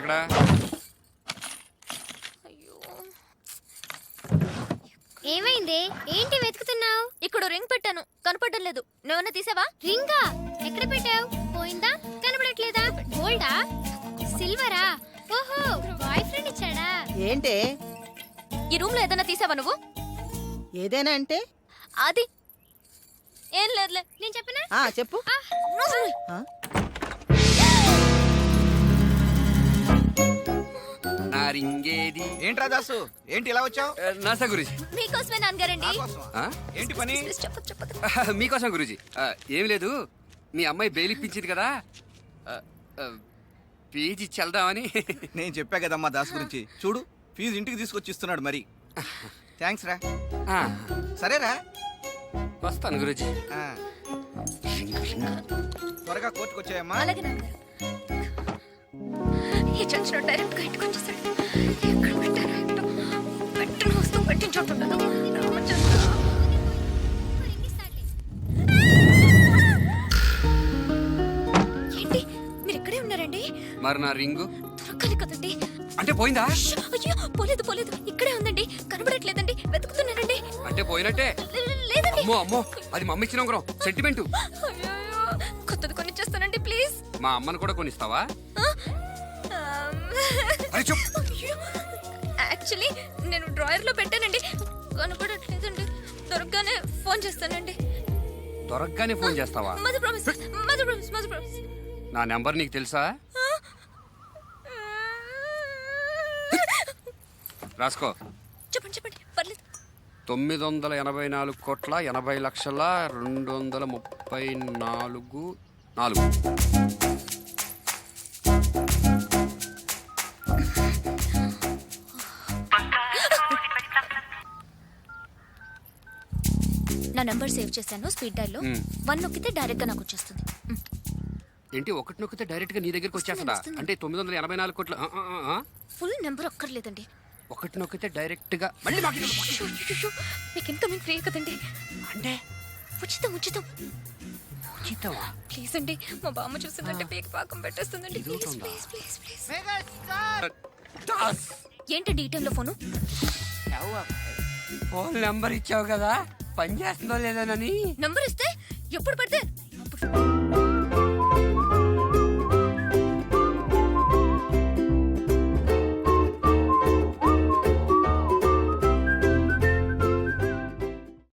ఎక్కడ? ఏమైంది? ఏంటి వెతుకుతున్నావు? ఇక్కడ రింగ్ పెట్టాను, కనపడడం లేదు. నువ్వన్నా తీసావా? రింగా ఎక్కడ పెట్టావు? పోయిందా? కనబడట్లేదా? గోల్డా? సిల్వరా? ఓహో, బాయ్ ఫ్రెండ్ ఇచ్చాడా? ఏంటే ఈ రూమ్ లో ఏదైనా తీసావా నువ్వు? ఏదైనా అంటే? అది ఏం లేదులే. నేను చెప్పనా? చెప్పు. ఆ? నా రింగేది? ఏంట్రా దాసు, ఏంటి ఇలా వచ్చావు? నాసా గురూజీ. మీకోసమే నాన్నగారండి. ఏంటి పని? చెప్పదు చెప్పదు. మీకోసం గురూజీ. ఏం లేదు, మీ అమ్మాయి బెయిల్ ఇప్పించింది కదా, ఫీజు ఇచ్చి వెళ్దామని. నేను చెప్పా కదమ్మా దాసు గురించి. చూడు, ఫీజు ఇంటికి తీసుకొచ్చి ఇస్తున్నాడు మరి. థ్యాంక్స్ రా. సరేరా, వస్తాను గురూజీ. త్వరగా కోర్టుకు వచ్చాయమ్మా. అలాగే నాన్నగారు. ఈ చచ్చిన డైరెక్ట్ గా ఇంటికి వచ్చేసాడు. ఎక్కడ పెట్టారా ఏంటో. పెట్టిన వస్తువు పెట్టించోటుండదు. రామచంద్ర. ఏంటి మీరు ఇక్కడే ఉన్నారండి? మరి నా రింగు దొరకాలి కదండి. అంటే పోయిందా? అయ్యో, పోలేదు పోలేదు, ఇక్కడే ఉందండి. కనబడట్లేదండి, వెతుకుతున్నానండి. అంటే పోయినట్టే? లేదండి. అమ్మో అమ్మో, అది మమ్మీ ఇచ్చిన ఉంగరం, సెంటిమెంట్. అయ్యో, కొత్తది కొనిచ్చేస్తానండి ప్లీజ్. మా అమ్మను కూడా కొనిస్తావా? అరే చెప్పు. యాక్చువల్లీ నేను డ్రాయర్ లో పెట్టానండి, కనపడట్లేదండి. దొరకగానే ఫోన్ చేస్తానండి. దొరకగానే ఫోన్ చేస్తావా? Mother promise, mother promise, mother promise. నా నెంబర్ నీకు తెలుసా? రాసుకో. చెప్పండి చెప్పండి, పర్లేదు. 984,80,234,4. నా నంబర్ సేవ్ చేశాను స్పీడ్ డైల్ లో. 1 నొక్కితే డైరెక్ట్ గా నాకు వచ్చేస్తుంది. ఏంటి, ఒకటి నొక్కితే డైరెక్ట్ గా నీ దగ్గరికి వచ్చేస్తుందా? అంటే 984 కోట్ల. ఫుల్ నెంబర్ ఒక్కర్లేదండి. ఒకటి నొక్కితే డైరెక్ట్ గా మళ్ళీ మాకు. మీకు ఇన్కమింగ్ ఫ్రీ కదండి. అంటే ఉచితం ఉచితం. ఉచితమా? ప్లీజ్ అండి, మా బామ్మ చూస్తుందంటే పేక పాకం పెట్టేస్తుందండి. Please please please please. ఏంటండి ఈ టైంలో ఫోను? ఫోన్ నెంబర్ ఇచ్చావు కదా, పని చేస్తుందో లేదోనని. నంబర్ ఇస్తే ఎప్పుడు పడితే అప్పుడు